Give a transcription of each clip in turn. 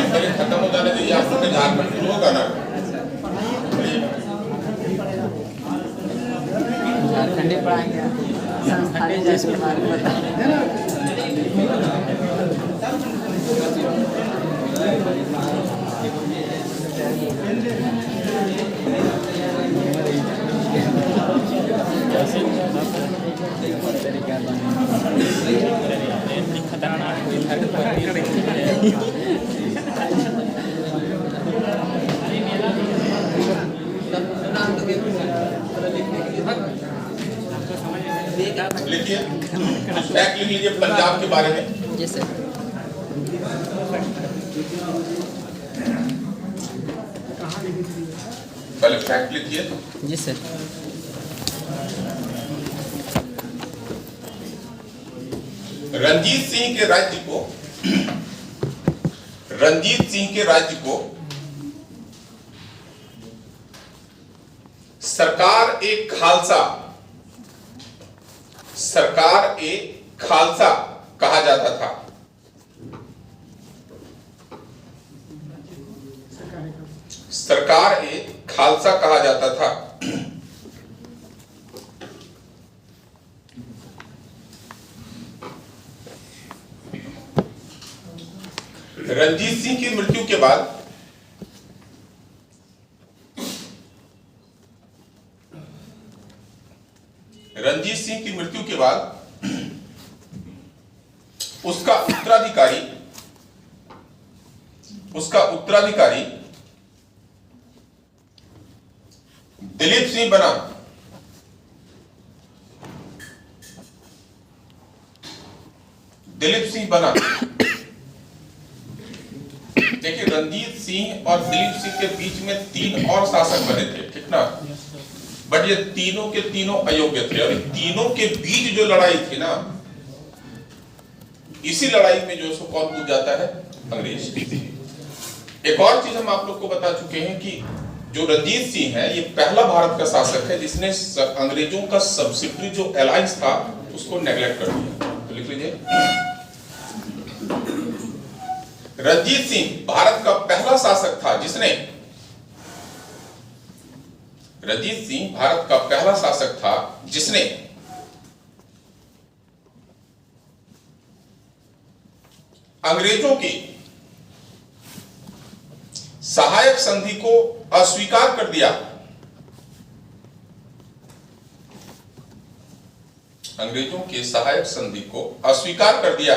पहले खत्म हो जाने दीजिए, आप लोग के झारखंड शुरू होगा ना। झारखंडी पढ़ाएंगे, संस्थानी जैसे लिखिए, फैक्ट लिख लीजिए पंजाब के बारे में। जी सर। पहले फैक्ट लिखिए। जी सर। रंजीत सिंह के राज्य को सरकार एक खालसा कहा जाता था। सरकार एक खालसा कहा जाता था। रंजीत सिंह की मृत्यु के बाद उसका उत्तराधिकारी दिलीप सिंह बना। देखिए, रंजीत सिंह और दिलीप सिंह के बीच में 3 और शासक बने थे, ठीक ना। बट ये तीनों के तीनों अयोग्य थे, और तीनों के बीच जो लड़ाई थी ना, इसी लड़ाई में जो कौन कूद जाता है, अंग्रेज। एक और चीज हम आप लोग को बता चुके हैं कि जो रंजीत सिंह है, ये पहला भारत का शासक है जिसने अंग्रेजों का सब्सिडरी जो अलायंस था उसको नेग्लेक्ट कर दिया। तो लिख लीजिए, रंजीत सिंह भारत का पहला शासक था जिसने अंग्रेजों की सहायक संधि को अस्वीकार कर दिया। अंग्रेजों की सहायक संधि को अस्वीकार कर दिया।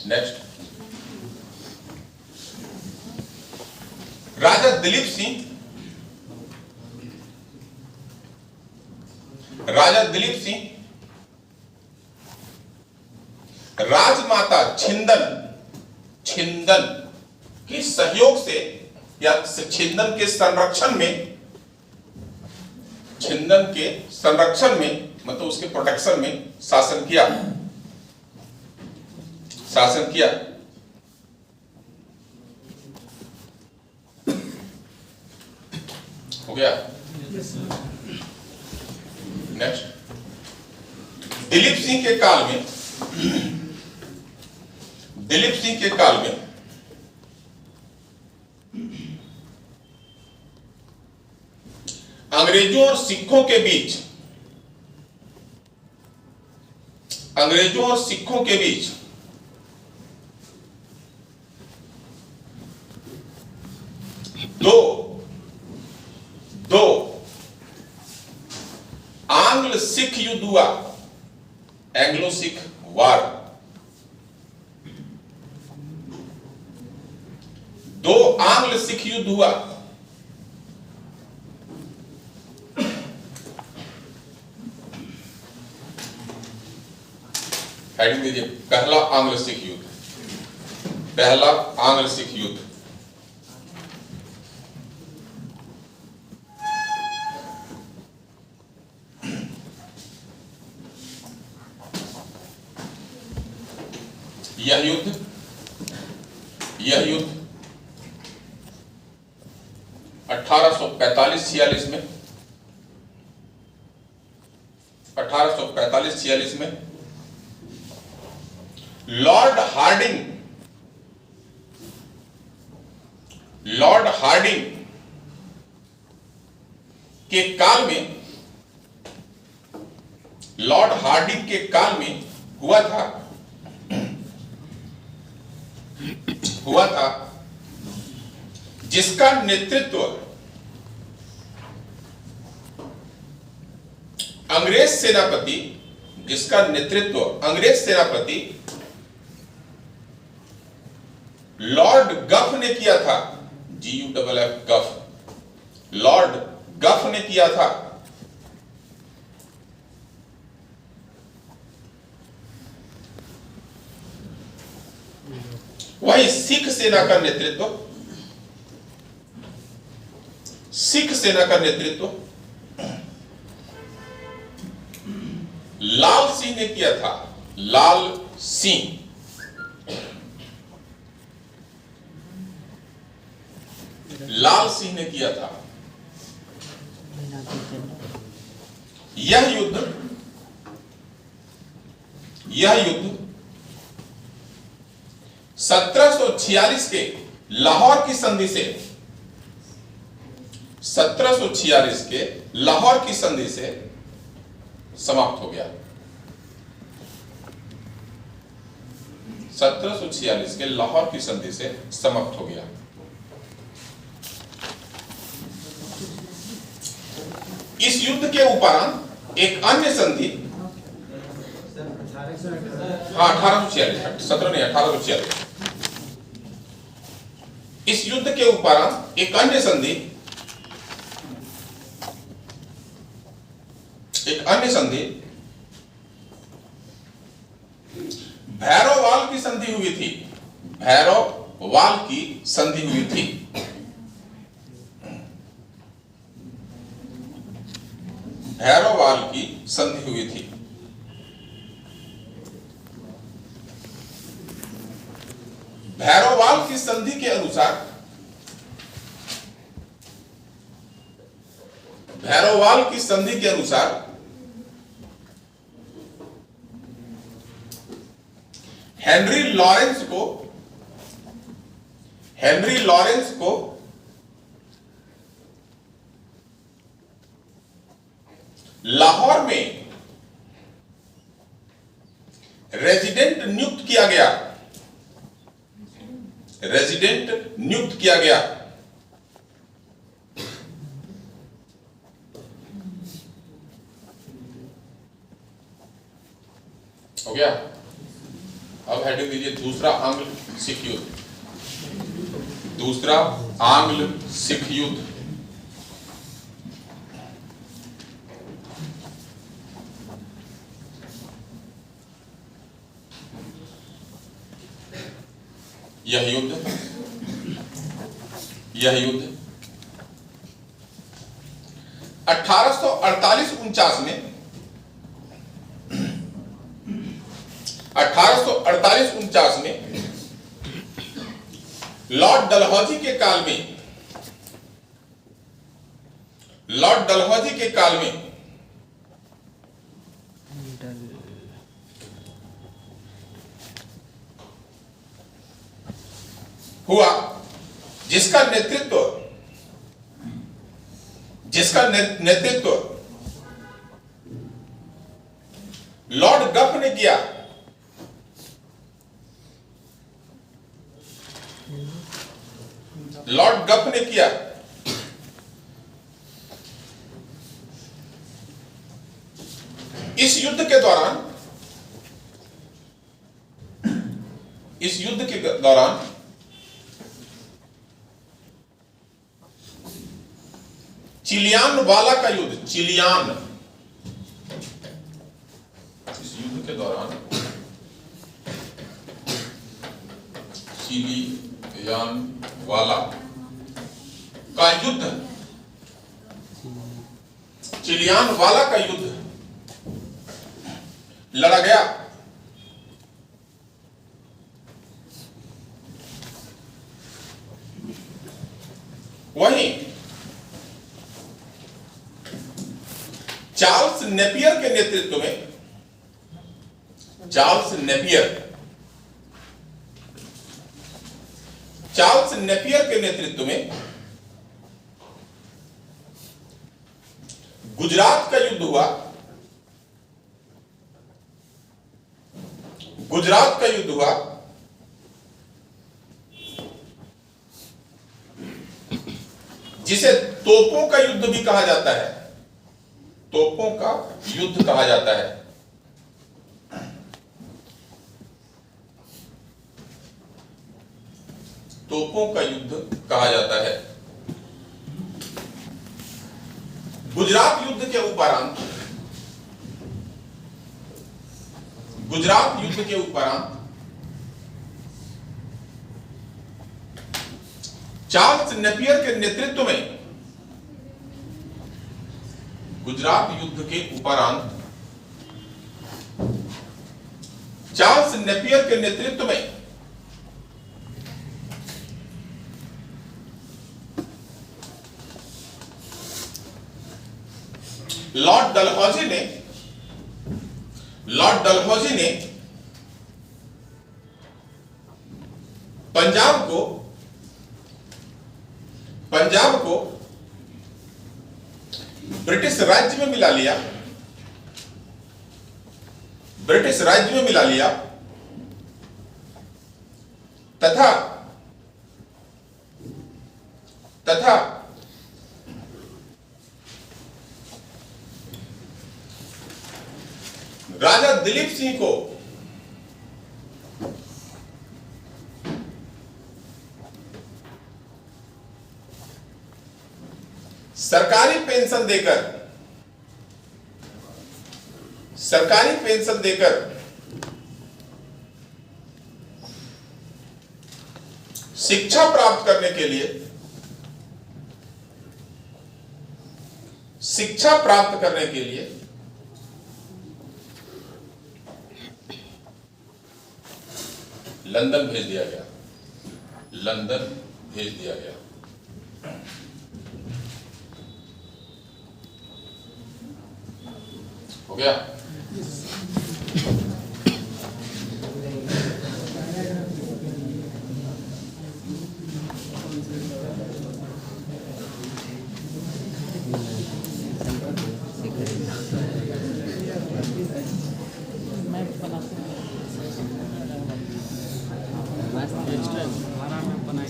नेक्स्ट, राजा दिलीप सिंह राजमाता छिंदन के सहयोग से या छिंदन के संरक्षण में मतलब उसके प्रोटेक्शन में शासन किया। हो गया। नेक्स्ट, दिलीप सिंह के काल में अंग्रेजों और सिखों के बीच दो आंग्ल सिख युद्ध हुआ, एंग्लो सिख वार। 2 आंग्ल सिख युद्ध हुआ। हेडिंग दीजिए, पहला आंग्ल सिख युद्ध। यह युद्ध 1814 1845-46 में 1845-46 में लॉर्ड हार्डिंग के काल में हुआ था जिसका नेतृत्व अंग्रेज सेनापति लॉर्ड गफ ने किया था। GUFF गफ, लॉर्ड गफ ने किया था। वही सिख सेना का नेतृत्व लाल सिंह ने किया था। लाल सिंह ने किया था। यह युद्ध 1746 के लाहौर की संधि से 1746 के लाहौर की संधि से समाप्त हो गया। 1746 के लाहौर की संधि से समाप्त हो गया। इस युद्ध के उपरांत एक अन्य संधि 1846 इस युद्ध के उपरांत एक अन्य संधि भैरववाल की संधि हुई थी। भैरववाल की संधि हुई थी। भैरववाल की संधि हुई थी। भैरववाल की संधि के अनुसार हेनरी लॉरेंस को लाहौर में रेजिडेंट नियुक्त किया गया। हो गया। अब हेडिंग दीजिए दूसरा आंग्ल सिख युद्ध। यह युद्ध 1848-49 में 1848-49 में लॉर्ड डलहौजी के काल में हुआ, जिसका नेतृत्व लॉर्ड गफ ने किया। इस युद्ध के दौरान चिलियानवाला का युद्ध चिलियानवाला का युद्ध लड़ा गया। वहीं चार्ल्स नेपियर के नेतृत्व में, चार्ल्स नेपियर के नेतृत्व में गुजरात का युद्ध हुआ। गुजरात का युद्ध हुआ, जिसे तोपों का युद्ध भी कहा जाता है। तोपों का युद्ध कहा जाता है। तोपों का युद्ध कहा जाता है। गुजरात युद्ध के उपरांत, गुजरात युद्ध के उपरांत चार्ल्स नेपियर के नेतृत्व में, गुजरात युद्ध के उपरांत चार्ल्स नेपियर के नेतृत्व में लॉर्ड डलहौजी ने पंजाब को ब्रिटिश राज्य में मिला लिया, ब्रिटिश राज्य में मिला लिया तथा राजा दिलीप सिंह को सरकारी पेंशन देकर शिक्षा प्राप्त करने के लिए लंदन भेज दिया गया। लंदन भेज दिया गया। हो गया।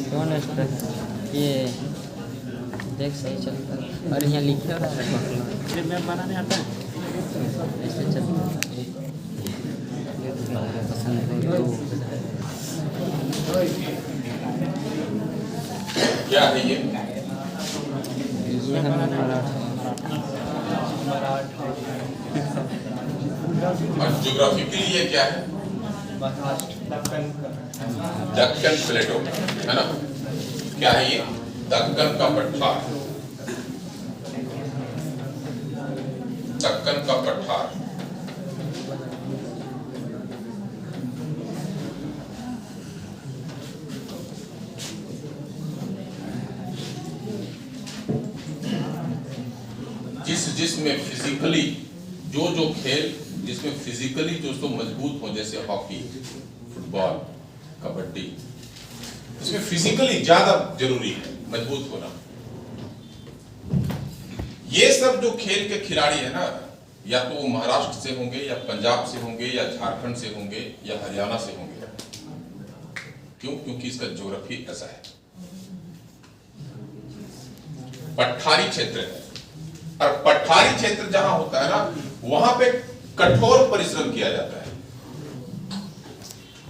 कौन ये देख सही चलता है। और यहाँ लिखे हो रहा है मैं बनाने आता है ऐसे चलता है। पसंद है क्या है ये है मराठा। और ज्योग्राफी के लिए क्या है? दक्कन प्लेटो है ना। क्या है ये? दक्कन का पठार। दक्कन का पठार। जिसमें फिजिकली जो खेल जिसमें फिजिकली जो मजबूत हो, जैसे हॉकी, फुटबॉल, कबड्डी, इसमें फिजिकली ज्यादा जरूरी है मजबूत होना। ये सब जो खेल के खिलाड़ी है ना, या तो वो महाराष्ट्र से होंगे या पंजाब से होंगे या झारखंड से होंगे या हरियाणा से होंगे। क्योंकि इसका ज्योग्राफी ऐसा है, पठारी क्षेत्र है। और पठारी क्षेत्र जहां होता है ना, वहां पे कठोर परिश्रम किया जाता है।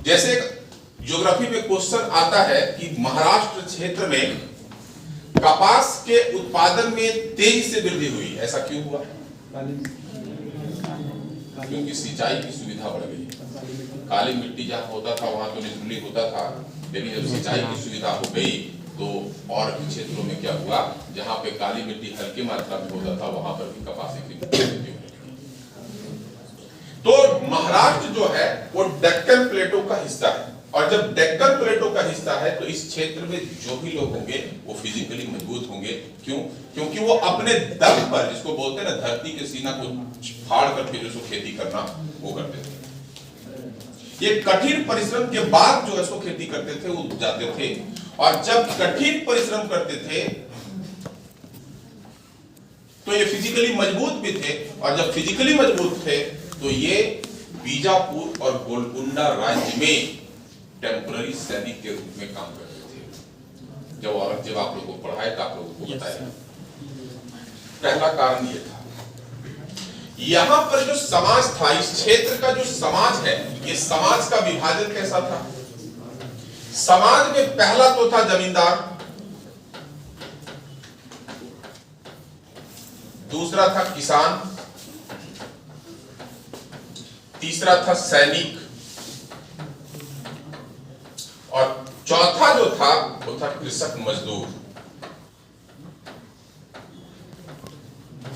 जैसे ज्योग्राफी में क्वेश्चन आता है कि महाराष्ट्र क्षेत्र में कपास के उत्पादन में तेजी से वृद्धि हुई, ऐसा क्यों हुआ? क्योंकि सिंचाई की सुविधा बढ़ गई। काली मिट्टी जहां होता था वहां तो निर्जली होता था, लेकिन जब सिंचाई की सुविधा हो गई तो और क्षेत्रों में क्या हुआ, जहां पे काली मिट्टी हल्की मात्रा में होता था वहां पर भी कपास की खेती होने लगी। तो महाराष्ट्र जो है वो दक्कन प्लेटो का हिस्सा है और जब डेक्कन प्लेटो का हिस्सा है तो इस क्षेत्र में जो भी लोग होंगे वो फिजिकली मजबूत होंगे। क्यों? क्योंकि वो अपने दम पर, जिसको बोलते हैं ना धरती के सीना को फाड़ करके जो खेती करना वो करते थे। ये कठिन परिश्रम के बाद जो है सो खेती करते थे, वो जाते थे, और जब कठिन परिश्रम करते थे तो ये फिजिकली मजबूत भी थे, और जब फिजिकली मजबूत थे तो ये बीजापुर और गोलकुंडा राज्य में टेम्पररी सैनिक के रूप में काम करते थे। जब औरंगजेब आप लोगों को पढ़ाए तो आप लोगों को बताया, पहला कारण ये था। यहां पर जो समाज था, इस क्षेत्र का जो समाज है, ये समाज का विभाजन कैसा था? समाज में पहला तो था जमींदार, दूसरा था किसान, तीसरा था सैनिक, और चौथा जो था वो था कृषक मजदूर।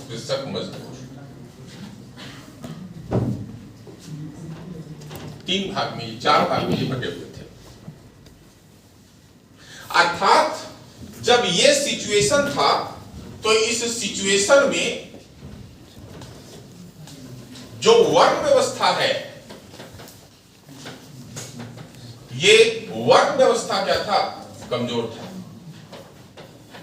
कृषक मजदूर तीन भाग में, चार भाग में ये बटे हुए थे। अर्थात जब ये सिचुएशन था तो इस सिचुएशन में जो वर्ण व्यवस्था है, ये वर्ण व्यवस्था क्या था? कमजोर था।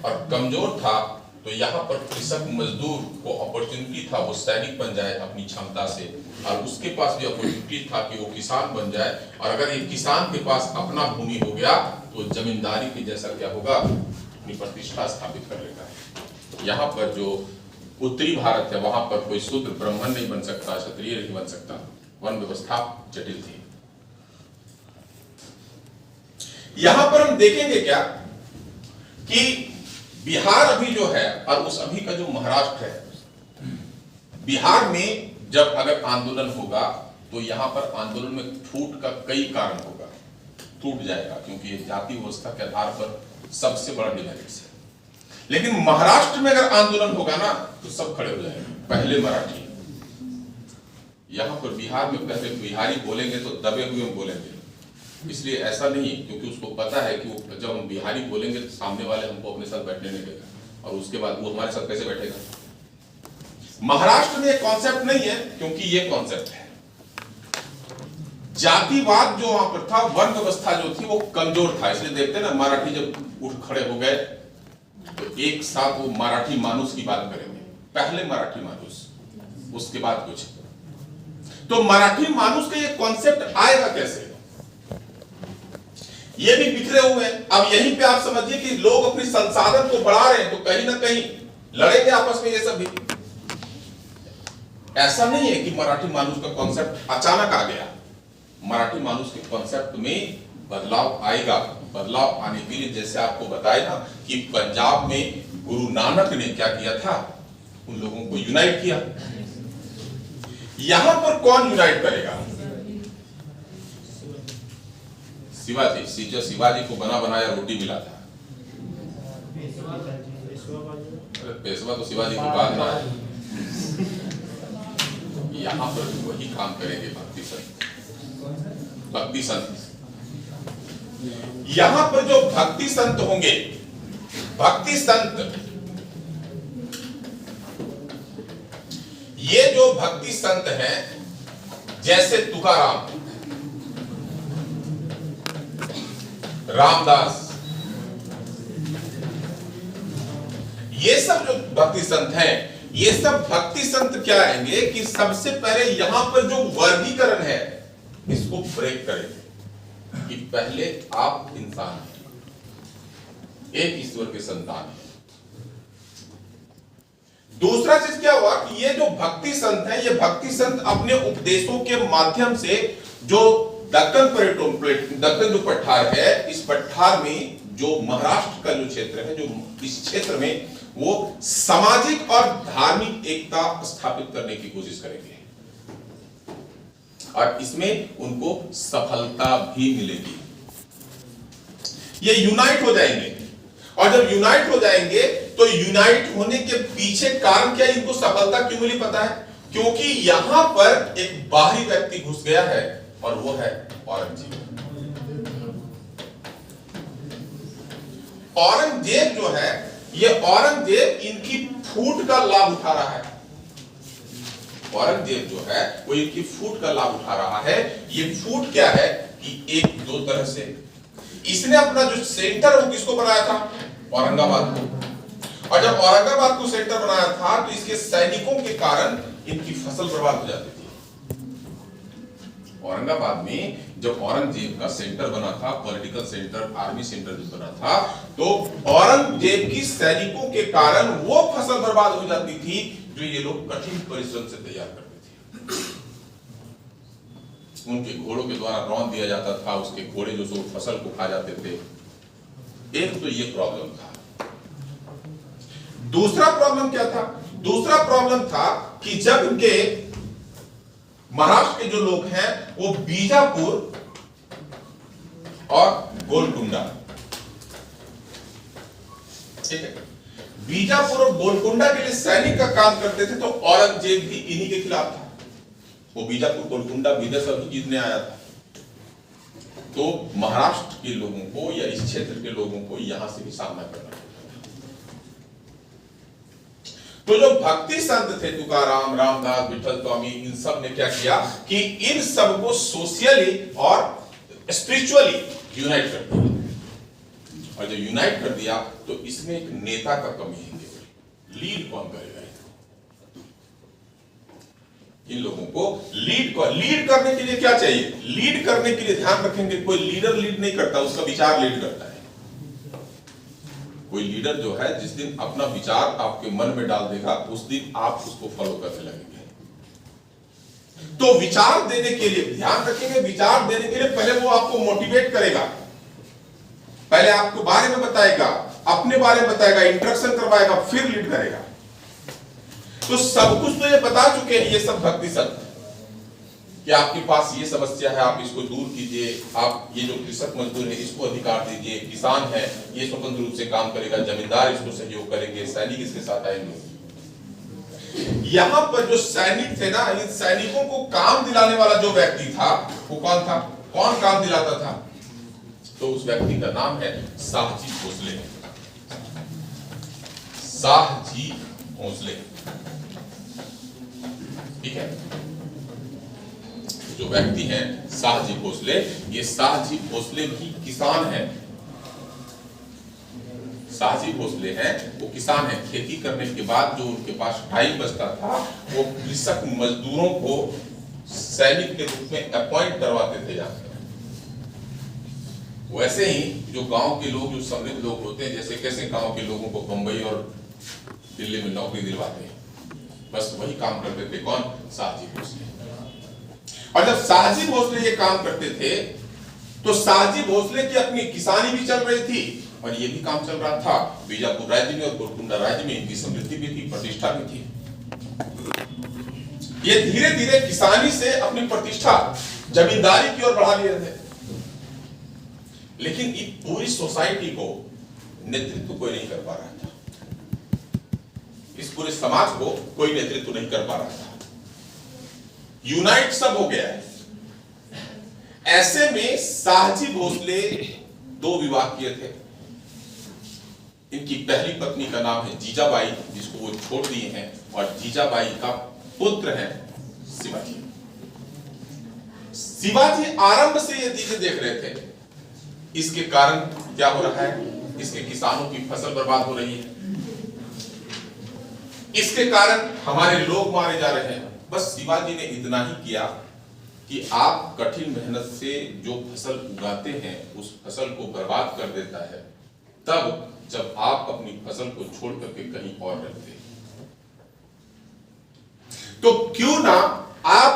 और कमजोर था तो यहां पर कृषक मजदूर को अपॉर्चुनिटी था वो सैनिक बन जाए अपनी क्षमता से, और उसके पास भी अपॉर्चुनिटी था कि वो किसान बन जाए, और अगर ये किसान के पास अपना भूमि हो गया तो जमींदारी के जैसा क्या होगा? अपनी प्रतिष्ठा स्थापित कर लेगा। यहाँ पर जो उत्तरी भारत है वहां पर कोई शूद्र ब्राह्मण नहीं बन सकता, क्षत्रिय नहीं बन सकता, वर्ण व्यवस्था जटिल थी। यहां पर हम देखेंगे क्या कि बिहार अभी जो है और उस अभी का जो महाराष्ट्र है, बिहार में जब अगर आंदोलन होगा तो यहां पर आंदोलन में फूट का कई कारण होगा, टूट जाएगा, क्योंकि ये जाति व्यवस्था के आधार पर सबसे बड़ा डिवाइडेड है। लेकिन महाराष्ट्र में अगर आंदोलन होगा ना तो सब खड़े हो जाएंगे, पहले मराठी। यहां पर बिहार में पहले बिहारी बोलेंगे तो दबे हुए बोलेंगे, इसलिए ऐसा नहीं, क्योंकि उसको पता है कि वो जब हम बिहारी बोलेंगे तो सामने वाले हमको अपने साथ बैठने नहीं देगा, और उसके बाद वो हमारे साथ कैसे बैठेगा। महाराष्ट्र में कॉन्सेप्ट नहीं है, क्योंकि ये कॉन्सेप्ट है। जातिवाद जो वहां पर था, वर्ण व्यवस्था जो थी वो कमजोर था, इसलिए देखते ना मराठी जब उठ खड़े हो गए तो एक साथ वो मराठी मानुस की बात करेंगे, पहले मराठी मानुस, उसके बाद कुछ। तो मराठी मानुस का ये कॉन्सेप्ट आएगा कैसे? ये भी बिखरे हुए हैं। अब यहीं पे आप समझिए कि लोग अपनी संसाधन को बढ़ा रहे हैं तो कहीं ना कहीं लड़ेंगे आपस में ये सब भी। ऐसा नहीं है कि मराठी मानुस का कॉन्सेप्ट अचानक आ गया, मराठी मानुस के कॉन्सेप्ट में बदलाव आएगा। बदलाव आने के लिए जैसे आपको बताया ना कि पंजाब में गुरु नानक ने क्या किया था, उन लोगों को यूनाइट किया। यहां पर कौन यूनाइट करेगा? शिवाजी। जो शिवाजी को बना बनाया रोटी मिला था, पेशवा तो शिवाजी को बाद में, यहां पर वही काम करेंगे भक्ति संत। भक्ति संत यहां पर जो भक्ति संत होंगे, भक्ति संत, ये जो भक्ति संत हैं जैसे तुकाराम, रामदास, ये सब जो भक्ति संत हैं, ये सब भक्ति संत क्या आएंगे कि सबसे पहले यहां पर जो वर्गीकरण है इसको ब्रेक करेंगे कि पहले आप इंसान हैं, एक ईश्वर के संतान हैं। दूसरा चीज क्या हुआ कि ये जो भक्ति संत हैं, ये भक्ति संत अपने उपदेशों के माध्यम से जो दक्कन जो पठार है, इस पठार में जो महाराष्ट्र का जो क्षेत्र है, जो इस क्षेत्र में वो सामाजिक और धार्मिक एकता स्थापित करने की कोशिश करेंगे, और इसमें उनको सफलता भी मिलेगी। ये यूनाइट हो जाएंगे, और जब यूनाइट हो जाएंगे तो यूनाइट होने के पीछे कारण क्या, इनको सफलता क्यों मिली पता है? क्योंकि यहां पर एक बाहरी व्यक्ति घुस गया है और वो है औरंगजेब। औरंगजेब जो है, ये औरंगजेब इनकी फूट का लाभ उठा रहा है। औरंगजेब जो है वो इनकी फूट का लाभ उठा रहा है। ये फूट क्या है कि एक दो तरह से इसने अपना जो सेंटर वो किसको बनाया था? औरंगाबाद को। और जब औरंगाबाद को सेंटर बनाया था तो इसके सैनिकों के कारण इनकी फसल बर्बाद हो जाती थी। औरंगाबाद में जब औरंगजेब का सेंटर बना था, पॉलिटिकल सेंटर, आर्मी सेंटर जो बना था, तो औरंगजेब की सैनिकों के कारण वो फसल बर्बाद हो जाती थी जो ये लोग कठिन परिश्रम से तैयार करते थे। उनके घोड़ों के द्वारा रौंद दिया जाता था, उसके घोड़े जो सो फसल को खा जाते थे। एक तो ये प्रॉब्लम था। दूसरा प्रॉब्लम क्या था? दूसरा प्रॉब्लम था कि जब इनके महाराष्ट्र के जो लोग हैं वो बीजापुर और गोलकुंडा, ठीक है, बीजापुर और गोलकुंडा के लिए सैनिक का काम करते थे, तो औरंगजेब भी इन्हीं के खिलाफ था। वो बीजापुर, गोलकुंडा, बीदर सब जीतने आया था। तो महाराष्ट्र के लोगों को या इस क्षेत्र के लोगों को यहां से भी सामना करना पड़ा। तो जो भक्ति संत थे, तुकाराम, रामदास, विठल स्वामी, इन सब ने क्या किया कि इन सबको सोशली और स्पिरिचुअली यूनाइट कर दिया। और जब यूनाइट कर दिया तो इसमें एक नेता का कमी है। लीड कौन करेगा? इन लोगों को लीड करने के लिए क्या चाहिए? लीड करने के लिए ध्यान रखेंगे, कोई लीडर लीड नहीं करता, उसका विचार लीड करता है। कोई लीडर जो है जिस दिन अपना विचार आपके मन में डाल देगा, उस दिन आप उसको फॉलो करने लगेंगे। तो विचार देने के लिए ध्यान रखेंगे, विचार देने के लिए पहले वो आपको मोटिवेट करेगा, पहले आपको बारे में बताएगा, अपने बारे में बताएगा, इंट्रोडक्शन करवाएगा, फिर लीड करेगा। तो सब कुछ तो ये बता चुके हैं ये सब भक्ति संत कि आपके पास ये समस्या है, आप इसको दूर कीजिए, आप ये जो कृषक मजदूर है इसको अधिकार दीजिए, किसान है ये स्वतंत्र रूप से काम करेगा, जमींदार इसको सहयोग करेंगे, सैनिक इसके साथ आएंगे। यहां पर जो सैनिक थे ना, इन सैनिकों को काम दिलाने वाला जो व्यक्ति था वो कौन था? कौन काम दिलाता था? तो उस व्यक्ति का नाम है शाहजी भोसले। शाहजी भोसले, ठीक है। जो व्यक्ति हैं शाहजी भोसले, ये शाहजी भोसले भी किसान हैं। शाहजी भोसले हैं, वो किसान हैं। खेती करने के बाद जो उनके पास टाइम बचता था, वो कृषक मजदूरों को सैनिक के रूप में अपॉइंट करवाते थे जाकर। वैसे ही जो गांव के लोग, जो समृद्ध लोग होते हैं, जैसे कैसे गांव के लोगों को बंबई और दिल्ली में नौकरी दिलवाते हैं, बस वही काम करते थे। कौन? शाहजी भोसले। और जब शाहजी भोसले ये काम करते थे तो शाहजी भोसले की अपनी किसानी भी चल रही थी और ये भी काम चल रहा था। बीजापुर राज्य में और गोलकुंडा राज्य में इनकी समृद्धि भी थी, प्रतिष्ठा भी थी। ये धीरे धीरे किसानी से अपनी प्रतिष्ठा जमींदारी की ओर बढ़ा लिए थे। लेकिन इस पूरी सोसाइटी को नेतृत्व कोई नहीं कर पा रहा था, इस पूरे समाज को कोई नेतृत्व नहीं कर पा रहा था। यूनाइट सब हो गया है। ऐसे में शाहजी भोसले दो विवाह किए थे। इनकी पहली पत्नी का नाम है जीजाबाई, जिसको वो छोड़ दिए हैं, और जीजाबाई का पुत्र है शिवाजी। शिवाजी आरंभ से ये चीजें देख रहे थे, इसके कारण क्या हो रहा है, इसके किसानों की फसल बर्बाद हो रही है, इसके कारण हमारे लोग मारे जा रहे हैं। बस शिवाजी ने इतना ही किया कि आप कठिन मेहनत से जो फसल उगाते हैं उस फसल को बर्बाद कर देता है, तब जब आप अपनी फसल को छोड़ करके कहीं और रहते हैं। तो क्यों ना आप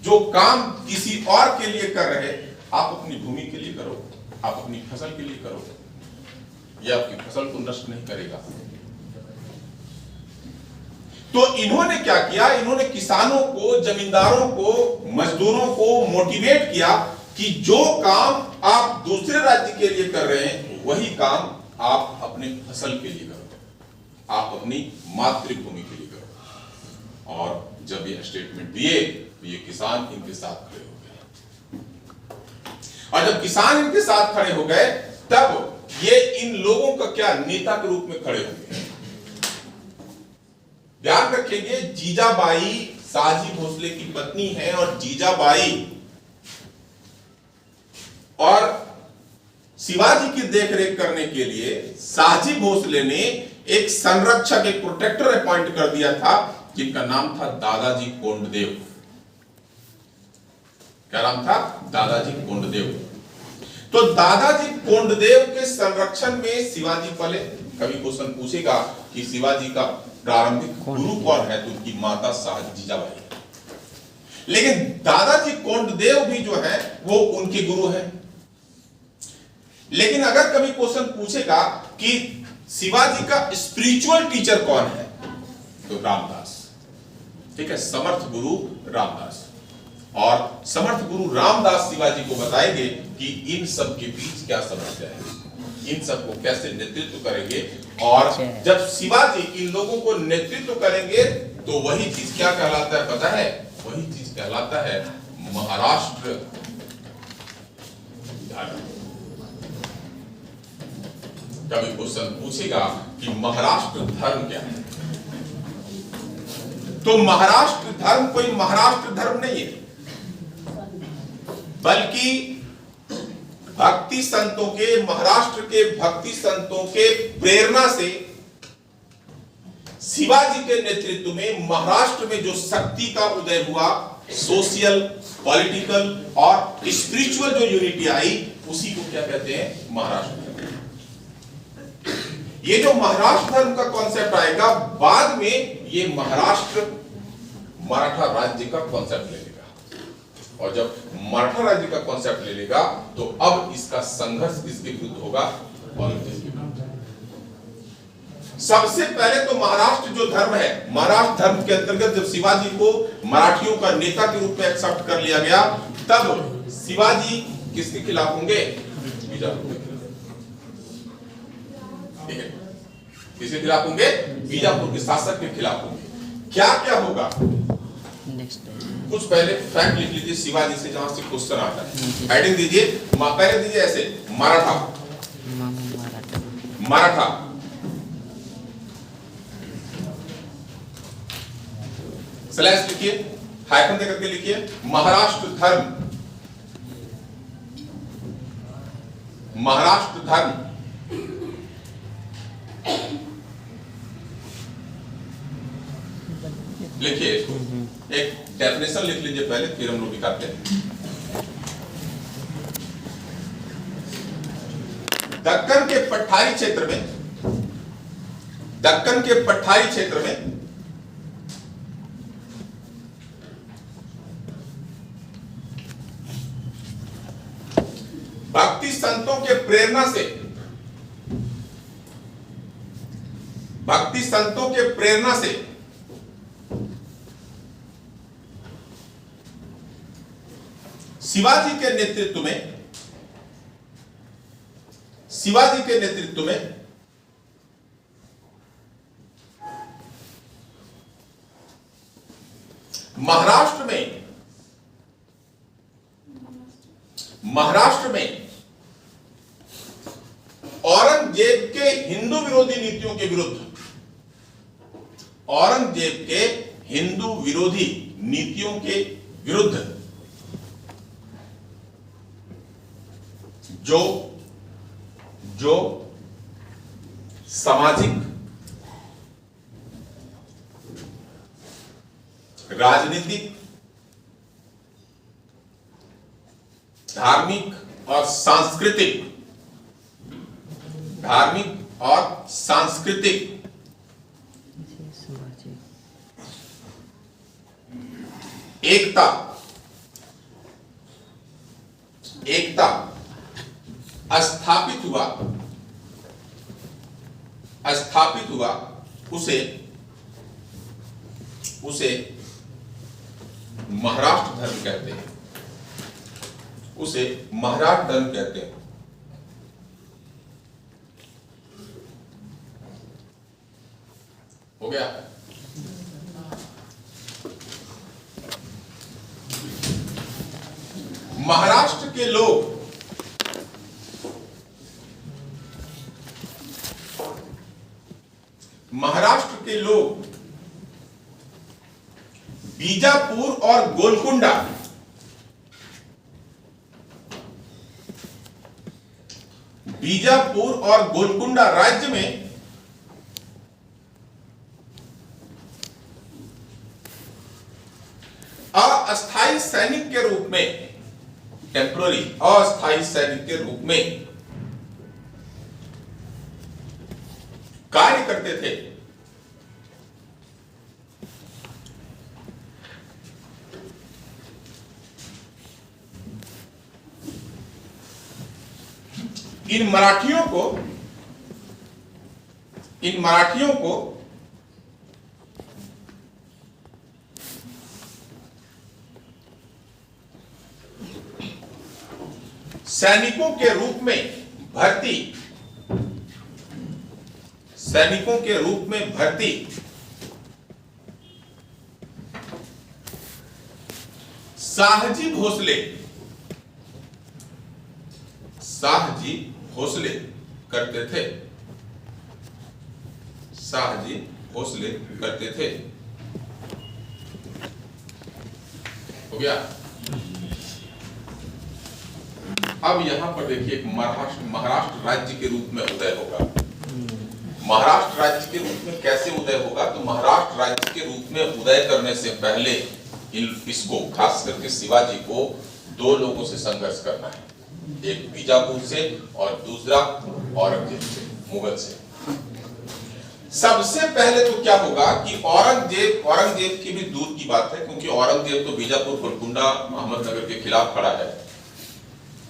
जो काम किसी और के लिए कर रहे, आप अपनी भूमि के लिए करो, आप अपनी फसल के लिए करो। यह आपकी फसल को नष्ट नहीं करेगा। तो इन्होंने क्या किया? इन्होंने किसानों को, जमींदारों को, मजदूरों को मोटिवेट किया कि जो काम आप दूसरे राज्य के लिए कर रहे हैं वही काम आप अपने फसल के लिए करो, आप अपनी मातृभूमि के लिए करो। और जब ये स्टेटमेंट दिए तो ये किसान इनके साथ खड़े हो गए। और जब किसान इनके साथ खड़े हो गए तब ये इन लोगों का क्या नेता के रूप में खड़े होंगे। ध्यान रखेंगे, जीजाबाई शाहजी भोसले की पत्नी है और जीजाबाई और शिवाजी की देखरेख करने के लिए शाहजी भोसले ने एक संरक्षक, एक प्रोटेक्टर अपॉइंट कर दिया था, जिनका नाम था दादाजी कोंडदेव। क्या नाम था? दादाजी कोंडदेव। तो दादाजी कोंडदेव के संरक्षण में शिवाजी पले। कभी क्वेश्चन पूछेगा कि शिवाजी का प्रारंभिक गुरु कौन है, तो उनकी माता जीजाबाई। लेकिन दादाजी कोंडदेव भी जो है वो उनके गुरु हैं। लेकिन अगर कभी क्वेश्चन पूछेगा कि शिवाजी का स्पिरिचुअल टीचर कौन है, तो रामदास। ठीक है, समर्थ गुरु रामदास। और समर्थ गुरु रामदास शिवाजी को बताएंगे कि इन सब के बीच क्या समस्या है, इन सबको कैसे नेतृत्व करेंगे। और जब शिवाजी इन लोगों को नेतृत्व करेंगे तो वही चीज क्या कहलाता है पता है? वही चीज कहलाता है महाराष्ट्र धर्म। कभी क्वेश्चन पूछेगा कि महाराष्ट्र धर्म क्या है, तो महाराष्ट्र धर्म कोई महाराष्ट्र धर्म नहीं है, बल्कि भक्ति संतों के, महाराष्ट्र के भक्ति संतों के प्रेरणा से शिवाजी के नेतृत्व में महाराष्ट्र में जो शक्ति का उदय हुआ, सोशल, पॉलिटिकल और स्पिरिचुअल जो यूनिटी आई, उसी को क्या कहते हैं? महाराष्ट्र धर्म। ये जो महाराष्ट्र धर्म का कॉन्सेप्ट आएगा, बाद में ये महाराष्ट्र मराठा राज्य का कॉन्सेप्ट ले लेगा। और जब मराठा राज्य का कॉन्सेप्ट ले लेगा तो अब इसका संघर्ष किसके विरुद्ध होगा? औरंगजेब के विरुद्ध। सबसे पहले तो महाराष्ट्र जो धर्म है, महाराष्ट्र धर्म के अंतर्गत जब शिवाजी को मराठियों का नेता के रूप में एक्सेप्ट कर लिया गया, तब शिवाजी किसके खिलाफ होंगे? बीजापुर के खिलाफ। ठीक है, किसके खिलाफ होंगे? बीजापुर के शासक के खिलाफ होंगे। क्या क्या होगा? कुछ पहले फैक्ट लिख लीजिए शिवाजी से, जहां से क्वेश्चन आता है। हेडिंग दीजिए, पहले दीजिए ऐसे, मराठा। मराठा स्लैश लिखिए, हाइफन देकर के लिखिए, महाराष्ट्र धर्म। महाराष्ट्र धर्म लिखिए इसको, एक डेफिनेशन लिख लीजिए पहले, फिर हम लोग दिखाते हैं। दक्कन के पठारी क्षेत्र में, दक्कन के पठारी क्षेत्र में भक्ति संतों के प्रेरणा से, भक्ति संतों के प्रेरणा से शिवाजी के नेतृत्व में, शिवाजी के नेतृत्व में महाराष्ट्र में, महाराष्ट्र में औरंगजेब के हिंदू विरोधी नीतियों के विरुद्ध, औरंगजेब के हिंदू विरोधी नीतियों के विरुद्ध जो जो सामाजिक, राजनीतिक, धार्मिक और सांस्कृतिक, धार्मिक और सांस्कृतिक एकता, एकता स्थापित हुआ, स्थापित हुआ, उसे उसे महाराष्ट्र धर्म कहते हैं, उसे महाराष्ट्र धर्म कहते हैं। हो गया? महाराष्ट्र के लोग के लोग बीजापुर और गोलकुंडा राज्य में अस्थायी सैनिक के रूप में, टेम्पररी अस्थायी सैनिक के रूप में कार्य करते थे। इन मराठियों को सैनिकों के रूप में भर्ती शाहजी भोसले करते थे। हो गया। अब यहां पर देखिए महाराष्ट्र राज्य के रूप में उदय होगा। महाराष्ट्र राज्य के रूप में कैसे उदय होगा? तो महाराष्ट्र राज्य के रूप में उदय करने से पहले इसको, खास करके शिवाजी को, दो लोगों से संघर्ष करना है। एक बीजापुर से और दूसरा औरंगजेब से, मुगल से। सबसे पहले तो क्या होगा कि औरंगजेब की भी दूर की बात है, क्योंकि औरंगजेब तो बीजापुर, गोलकुंडा, अहमदनगर के खिलाफ खड़ा है।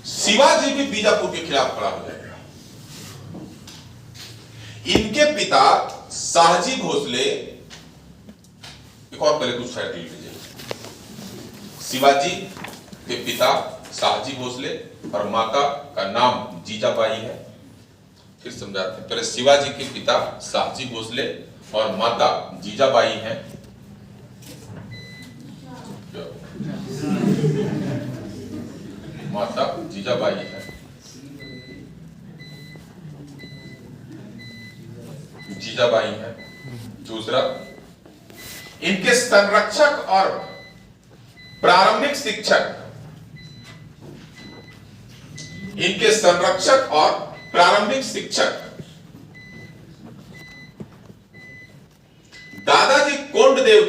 शिवाजी भी बीजापुर के खिलाफ खड़ा हो जाएगा। इनके पिता शाहजी भोसले, एक और पहले कुछ फैक्ट लीजिए। शिवाजी के पिता शाहजी भोसले और माता का नाम जीजाबाई है। फिर समझाते हैं। पहले शिवाजी के पिता शाहजी भोसले और माता जीजाबाई हैं। माता जीजाबाई है। जीजाबाई है। दूसरा, इनके संरक्षक और प्रारंभिक शिक्षक, दादाजी कोंडदेव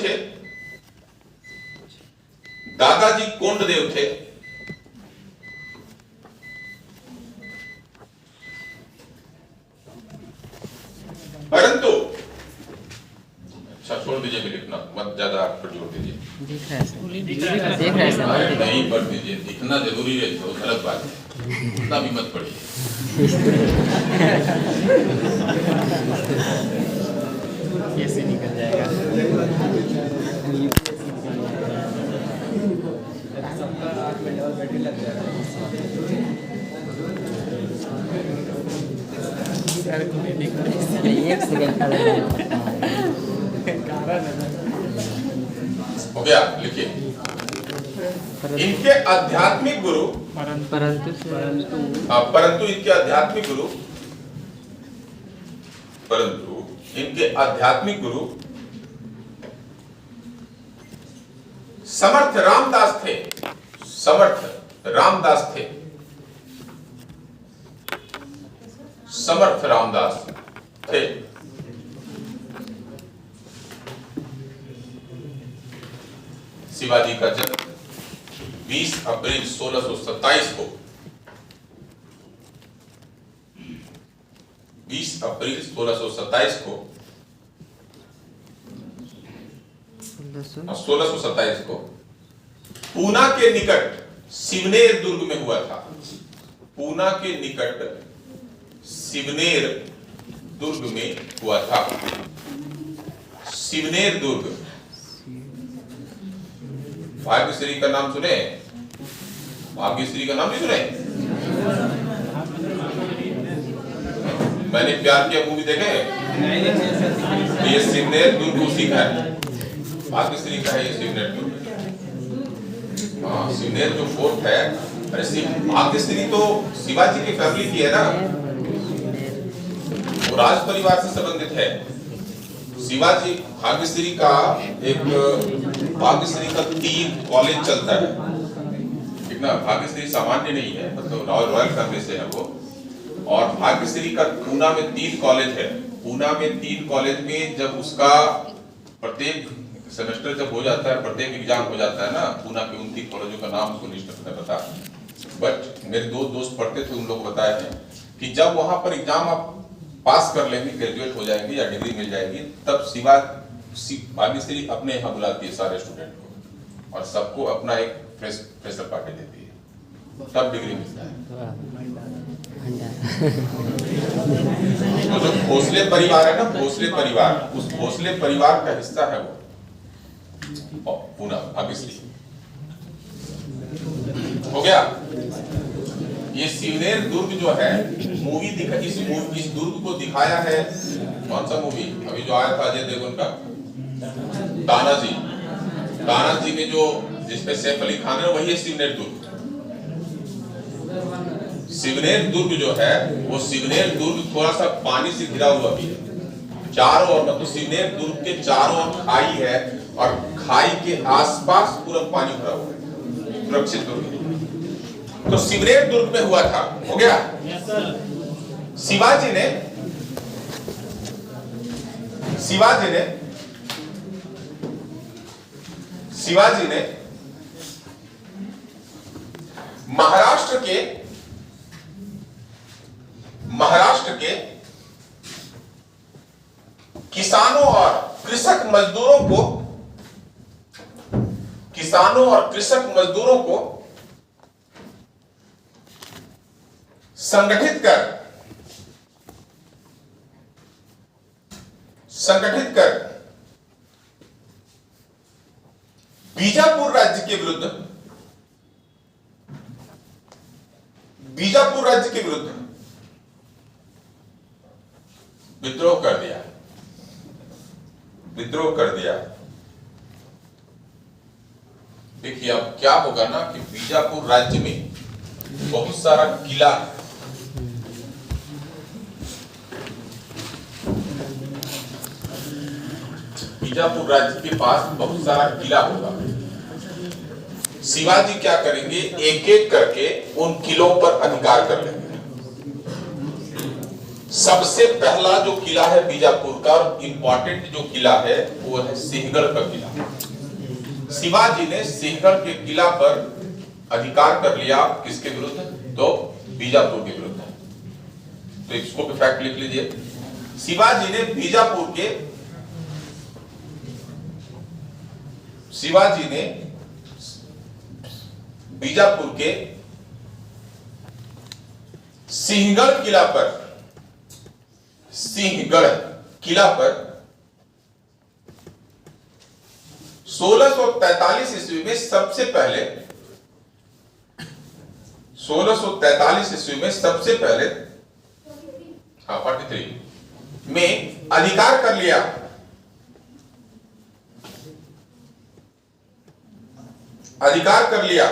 थे। परंतु, अच्छा छोड़ दीजिए, लिखना मत, ज्यादा आप पर जोर दीजिए। दिख रहा है नहीं पढ़ दीजिए, दिखना जरूरी है, तो गलत बात है, उतना भी मत पढ़िए। कैसे निकल जाएगा? एक सेकंड हो गया। लिखिए, इनके आध्यात्मिक गुरु, परंतु इनके आध्यात्मिक गुरु समर्थ रामदास थे। शिवाजी का जन्म 20 अप्रैल 1627 को 1627 को पूना के निकट सिवनेर दुर्ग में हुआ था। पूना के निकट सिवनेर दुर्ग में हुआ था। सिवनेर दुर्ग, भाग्यश्री का नाम सुने? भाग्यश्री का नाम नहीं सुने? मैंने प्यार किया मूवी देखे? ये सिवनेर दुर्ग उसी का है, भाग्यश्री का है ये सिवनेर दुर्ग। हाँ, सिवनेर जो फोर्ट है, अरे भाग्यश्री तो शिवाजी की फैमिली की है ना, वो राज परिवार से संबंधित है। शिवाजी भाग्यश्री का एक भाग्यश्री का 3 कॉलेज चलता है, ठीक ना। भाग्यश्री सामान्य नहीं है, मतलब रॉयल फैमिली से है वो। और भाग्यश्री का पूना में 3 कॉलेज है। पूना में 3 कॉलेज में जब उसका प्रत्येक सेमेस्टर जब हो जाता है, प्रत्येक एग्जाम हो जाता है ना, पूना के 29 कॉलेजों का नाम उसको लिस्ट में पता, बट मेरे 2 दोस्त पढ़ते थे, उन लोग बताए हैं कि जब वहां पर एग्जाम आप पास कर लेंगे, ग्रेजुएट हो जाएंगे या डिग्री मिल जाएगी, तब भाग्यश्री अपने यहाँ बुलाती है सारे स्टूडेंट को और सबको अपना एक फ्रेशर पार्टी देती है, तब डिग्री मिलता है। तो जो भोसले परिवार है ना, भोसले परिवार, उस भोसले परिवार का हिस्सा है वो पूना भाग्यश्री। हो गया। ये सिवनेर दुर्ग जो है मूवी इस दुर्ग को दिखाया है, कौन सा मूवी अभी जो आया था अजय देवगन का, तानाजी। तानाजी में जो जिसमें सैफ अली खान है, वही है सिवनेर दुर्ग। सिवनेर दुर्ग जो है वो सिवनेर दुर्ग थोड़ा सा पानी से घिरा हुआ भी है चारों ओर, मतलब सिवनेर दुर्ग के चारों ओर खाई है और खाई के आसपास पूरा पानी भरा हुआ है, सुरक्षित दुर्ग। तो सिवनेर दुर्ग में हुआ था। हो गया। शिवाजी ने महाराष्ट्र के किसानों और कृषक मजदूरों को संगठित कर बीजापुर राज्य के विरुद्ध विद्रोह कर दिया। देखिए अब क्या होगा ना कि बीजापुर राज्य में बहुत सारा किला है, बीजापुर राज्य के पास बहुत सारा किला होगा। शिवाजी क्या करेंगे, एक एक करके उन किलों पर अधिकार कर लेंगे। सबसे पहला जो किला है बीजापुर का, और इंपॉर्टेंट जो किला है वो है सिंहगढ़ का किला। शिवाजी ने सिंहगढ़ के किला पर अधिकार कर लिया। किसके विरुद्ध? तो बीजापुर के विरुद्ध। तो इसको भी फैक्ट लिख लीजिए। शिवाजी ने बीजापुर के सिंहगढ़ किला पर 1643 ईस्वी में सबसे पहले 43 में अधिकार कर लिया।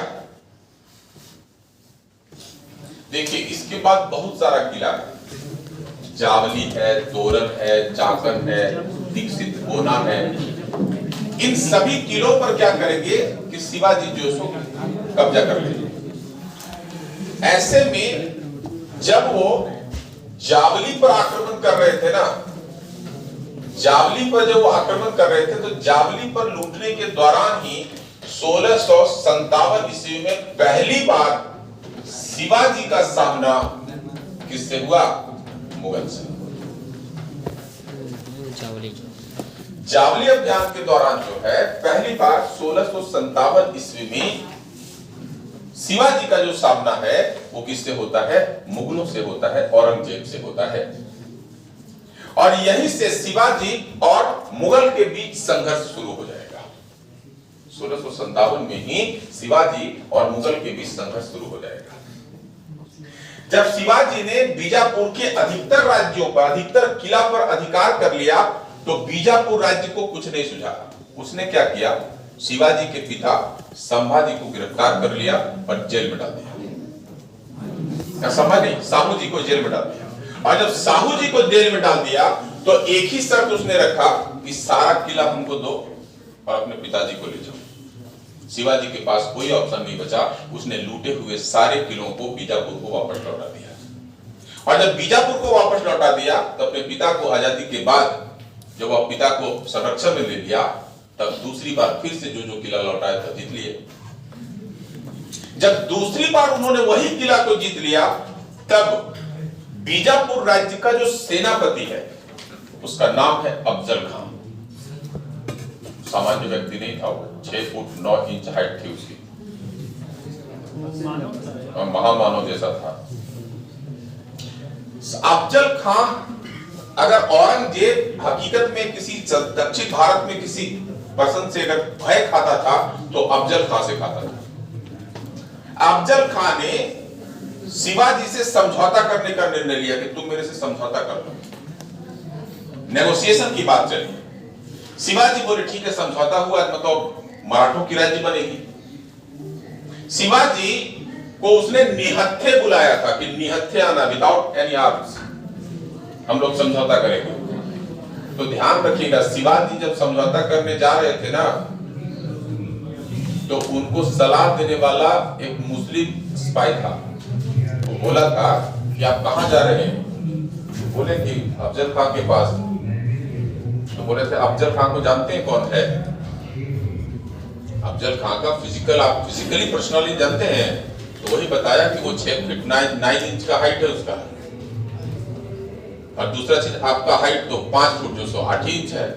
देखिए इसके बाद बहुत सारा किला है, जावली है, तोरन है, चाकन है, दीक्षित कोना है। इन सभी किलों पर क्या करेंगे कि शिवाजी जो सो कब्जा कर लेंगे। ऐसे में जब वो जावली पर आक्रमण कर रहे थे ना, जावली पर जब वो आक्रमण कर रहे थे तो जावली पर लूटने के दौरान ही 1657 ईस्वी में पहली बार शिवाजी का सामना किससे हुआ? मुगल से। जावली अभियान के दौरान जो है पहली बार 1657 ईस्वी में शिवाजी का जो सामना है वो किससे होता है? मुगलों से होता है, औरंगजेब से होता है। और यहीं से शिवाजी और मुगल के बीच संघर्ष शुरू हो जाएगा। 1657 में ही शिवाजी और मुगल के बीच संघर्ष शुरू हो जाएगा। जब शिवाजी ने बीजापुर के अधिकतर राज्यों पर, अधिकतर किला पर अधिकार कर लिया तो बीजापुर राज्य को कुछ नहीं सुझा। उसने क्या किया? शिवाजी के पिता संभाजी को गिरफ्तार कर लिया और जेल में डाल दिया। संभाजी नहीं, साहू जी को जेल में डाल दिया। और जब साहू जी को जेल में डाल दिया तो एक ही शर्त उसने रखा कि सारा किला हमको दो और अपने पिताजी को ले जाओ। शिवाजी के पास कोई ऑप्शन नहीं बचा, उसने लूटे हुए सारे किलों को बीजापुर को वापस लौटा दिया। और जब बीजापुर को वापस लौटा दिया तो अपने पिता को आजादी के बाद जब वह पिता को संरक्षण में ले लिया, तब दूसरी बार फिर से जो किला लौटाया था जीत लिए। जब दूसरी बार उन्होंने वही किला को जीत लिया, तब बीजापुर राज्य का जो सेनापति है उसका नाम है अफजल खान। सामान्य व्यक्ति नहीं था वो, 6 फुट 9 इंच हाइट थी उसकी, महामानव जैसा था। अफजल खान, अगर औरंगजेब हकीकत में किसी दक्षिण भारत में किसी पर्सन से अगर भय खाता था तो अफजल खान से खाता था। अफजल खान ने शिवाजी से समझौता करने का निर्णय लिया कि तुम मेरे से समझौता कर लो। नेगोशिएशन की बात चली। शिवाजी बोले ठीक है, समझौता हुआ, मतलब मराठों की राज्य बनेगी। शिवाजी को उसने निहत्थे बुलाया था कि निहत्थे आना, विदाउट एनी आर्म्स, हम लोग समझौता करेंगे। तो ध्यान रखिएगा, शिवाजी जब समझौता करने जा रहे थे ना, तो उनको सलाह देने वाला एक मुस्लिम स्पाई था। वो बोला था कि आप कहां जा रहे हैं? बोले कि अफजल खान के पास। तो बोले थे अफजल खान को जानते हैं कौन है? अफजल खान का आप फिजिकली पर्सनली जानते हैं? तो वही बताया कि वो 6 फीट 9 इंच का हाइट है उसका। और दूसरा चीज, आपका हाइट तो 5 फुट जो 8 इंच है।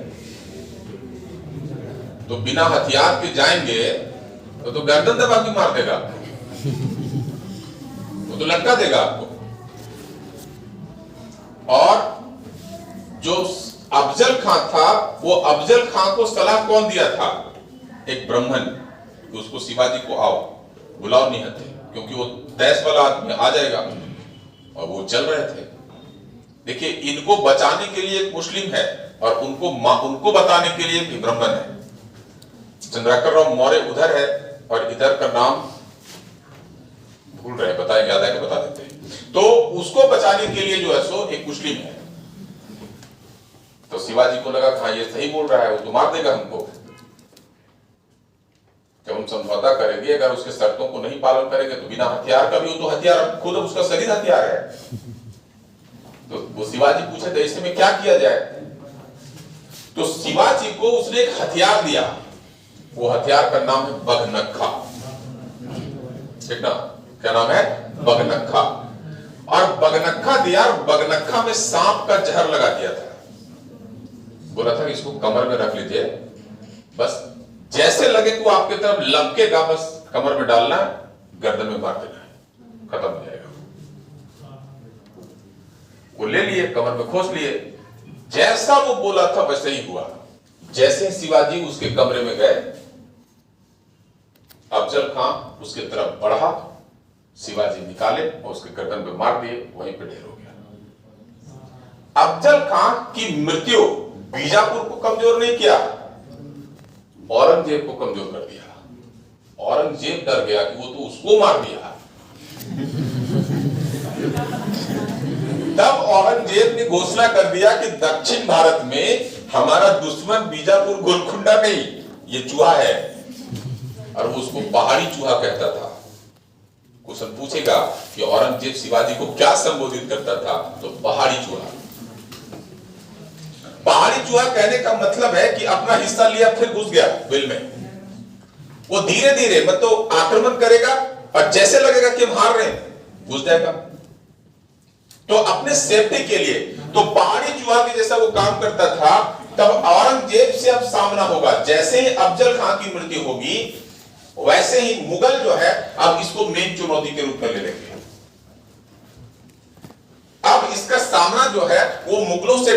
तो बिना हथियार के जाएंगे तो गर्दन दबा के मार देगा, वो तो लटका देगा आपको। और जो अफजल खान था, वो अफजल खान को सलाह कौन दिया था? एक ब्राह्मण, उसको शिवाजी को आओ बुलाओ निहत्थे, क्योंकि वो देश वाला आदमी आ जाएगा। और वो चल रहे थे। देखिए, इनको बचाने के लिए एक मुस्लिम है और उनको बताने के लिए एक ब्राह्मण है। चंद्राकर राव मौर्य उधर है और इधर का नाम भूल रहे, बताएंगे, याद आएगा बता देते हैं। तो उसको बचाने के लिए जो है सो एक मुस्लिम है। तो शिवाजी को लगा हाँ ये सही बोल रहा है, वो तो मार देगा हमको। जब हम समझौता करेंगे, अगर उसके शर्तों को नहीं पालन करेंगे तो बिना हथियार का भी, वो तो हथियार खुद उसका शरीर हथियार है। तो वो शिवाजी पूछे तो ऐसे में क्या किया जाए? तो शिवाजी को उसने एक हथियार दिया। वो हथियार का नाम है बगनखा। ठीक ना? क्या नाम है? बगनखा। और बगनखा दिया, और बगनखा में सांप का जहर लगा दिया था। बोला था कि इसको कमर में रख लीजिए, बस जैसे लगे कि वो आपके तरफ लपकेगा, बस कमर में डालना, गर्दन में मार देना है, खत्म हो जाएगा। वो ले लिए, कमर में खोस लिए। जैसा वो बोला था वैसे ही हुआ। जैसे शिवाजी उसके कमरे में गए, अफजल खान उसके तरफ बढ़ा, शिवाजी निकाले और उसके गर्दन पे मार दिए, वहीं पे ढेर हो गया। अफजल खान की मृत्यु बीजापुर को कमजोर नहीं किया, औरंगजेब को कमजोर कर दिया। औरंगजेब डर गया कि वो तो उसको मार दिया। तब औरंगजेब ने घोषणा कर दिया कि दक्षिण भारत में हमारा दुश्मन बीजापुर गोलकुंडा नहीं, ये चूहा है। और वो उसको पहाड़ी चूहा कहता था। क्वेश्चन पूछेगा कि औरंगजेब शिवाजी को क्या संबोधित करता था, तो पहाड़ी चूहा। पहाड़ी चूहा कहने का मतलब है कि अपना हिस्सा लिया फिर घुस गया बिल में। वो धीरे धीरे मतलब आक्रमण करेगा और जैसे लगेगा कि हम हार रहे हैं, घुस जाएगा। तो अपने सेफ्टी के लिए तो पहाड़ी चूहा के जैसा वो काम करता था। तब औरंगजेब से अब सामना होगा। जैसे ही अफजल खान की मृत्यु होगी, वैसे ही मुगल जो है अब इसको मेन चुनौती के रूप में ले लेंगे। अब इसका सामना जो है वो मुगलों से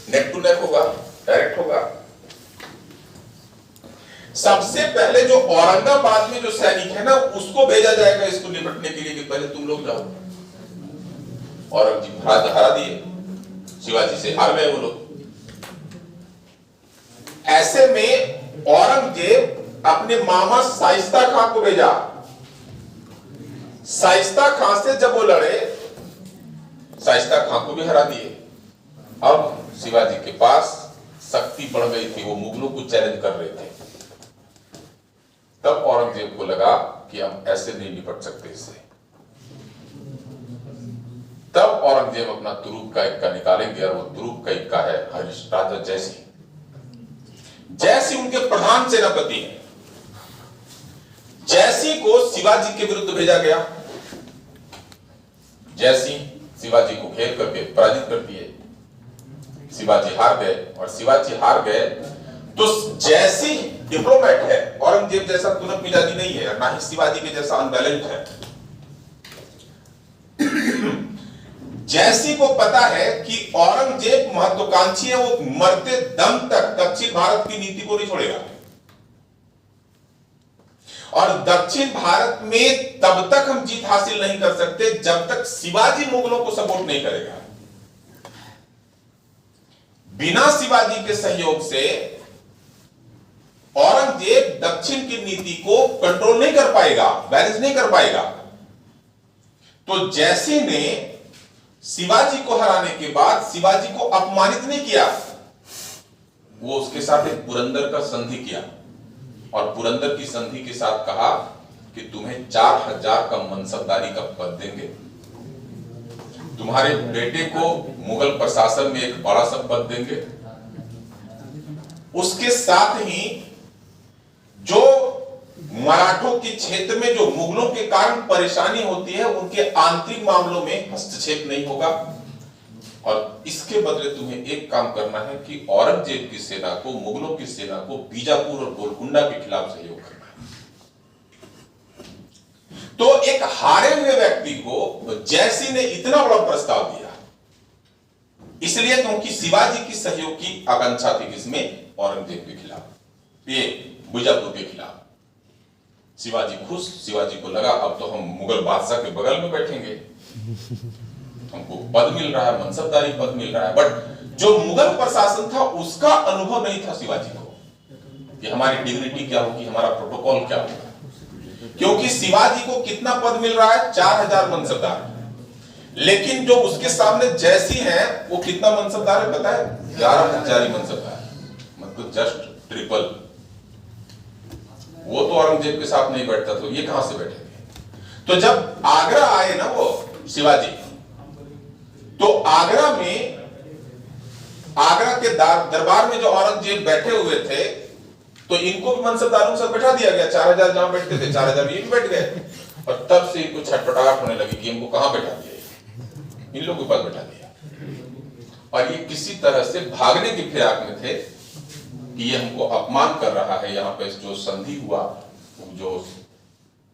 नेक टू नेक होगा, डायरेक्ट होगा। सबसे पहले जो औरंगाबाद में जो सैनिक है ना, उसको भेजा जाएगा इसको निपटने के लिए कि पहले तुम लोग जाओ। औरंगजेब हरा दिए, शिवाजी से हार गए वो लोग। ऐसे में औरंगजेब अपने मामा शाइस्ता खां को भेजा। शाइस्ता खां से जब वो लड़े, शाइस्ता खां को भी हरा दिए। अब शिवाजी के पास शक्ति बढ़ गई थी, वो मुगलों को चैलेंज कर रहे थे। तब औरंगजेब को लगा कि हम ऐसे नहीं निपट सकते इससे। तब औरंगजेब अपना तुरुप का इक्का निकालेंगे, और वो तुरुप का इक्का है राजा जयसिंह। जयसिंह उनके प्रधान सेनापति हैं। जयसिंह को शिवाजी के विरुद्ध भेजा गया। जयसिंह शिवाजी को घेर करके पराजित कर दिए। शिवाजी हार गए, और शिवाजी हार गए तो जयसिंह डिप्लोमेट है, औरंगजेब जैसा तुरंत मिजाजी नहीं है, ना ही शिवाजी के जैसा अनबैलेंस्ड है। जयसिंह को पता है कि औरंगजेब महत्वाकांक्षी है, वो मरते दम तक दक्षिण भारत की नीति को नहीं छोड़ेगा, और दक्षिण भारत में तब तक हम जीत हासिल नहीं कर सकते जब तक शिवाजी मुगलों को सपोर्ट नहीं करेगा। बिना शिवाजी के सहयोग से औरंगजेब दक्षिण की नीति को कंट्रोल नहीं कर पाएगा, बैलेंस नहीं कर पाएगा। तो जयसिंह ने शिवाजी को हराने के बाद शिवाजी को अपमानित नहीं किया, वो उसके साथ एक पुरंदर का संधि किया, और पुरंदर की संधि के साथ कहा कि तुम्हें 4000 का मनसबदारी का पद देंगे, तुम्हारे बेटे को मुगल प्रशासन में एक बड़ा सा पद देंगे। उसके साथ ही जो मराठों के क्षेत्र में जो मुगलों के कारण परेशानी होती है, उनके आंतरिक मामलों में हस्तक्षेप नहीं होगा, और इसके बदले तुम्हें एक काम करना है कि औरंगजेब की सेना को, मुगलों की सेना को बीजापुर और गोलकुंडा के खिलाफ सहयोग करना है। तो एक हारे हुए व्यक्ति को जयसिंह ने इतना बड़ा प्रस्ताव दिया, इसलिए क्योंकि शिवाजी की सहयोग की आकांक्षा थी, किसमें? औरंगजेब के खिलाफ, ये बीजापुर के खिलाफ। शिवाजी खुश, शिवाजी को लगा अब तो हम मुगल बादशाह के बगल में बैठेंगे, हमको पद मिल रहा है, मनसबदारी पद मिल रहा है। बट जो मुगल प्रशासन था उसका अनुभव नहीं था शिवाजी को कि हमारी डिग्निटी क्या होगी, हमारा प्रोटोकॉल क्या होगा, क्योंकि शिवाजी को कितना पद मिल रहा है? 4000 मनसबदार। लेकिन जो उसके सामने जयसिंह है, वो कितना मनसबदार है पता है? 11000 मनसबदार, मतलब जस्ट ट्रिपल। वो तो औरंगजेब के साथ नहीं बैठता, तो ये कहां से बैठेंगे? तो जब आगरा आए ना वो शिवाजी, तो आगरा के दरबार में जो औरंगजेब बैठे हुए थे, तो इनको भी मनसबदारों के साथ बैठा दिया गया। 4000 जहां बैठते थे, 4000 ये भी बैठ गए, और तब से इनको छटपटाहट होने लगी कि इनको कहां बैठा दिया, इन लोगों के पास बैठा दिया। और ये किसी तरह से भागने की फिराक में थे कि ये हमको अपमान कर रहा है। यहाँ पे जो संधि हुआ, जो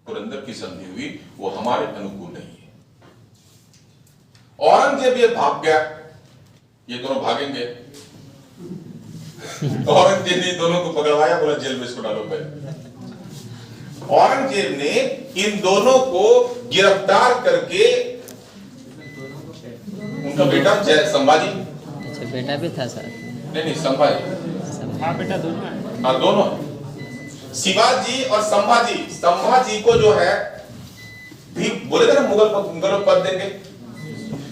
पुरंदर की संधि हुई, वो हमारे अनुकूल नहीं है। औरंगजेब ये भाग गया, ये दोनों भागेंगे। औरंगजेब ने दोनों को पकड़वाया, बोला जेल में इसको डालो पहले। औरंगजेब ने इन दोनों को गिरफ्तार करके, उनका बेटा संभाजी, अच्छा बेटा भी था सर? नहीं संभाजी, हाँ बेटा दोनों है। हाँ दोनों, शिवाजी और संभाजी। संभाजी को जो है भी बोले थे ना मुगल पद देंगे,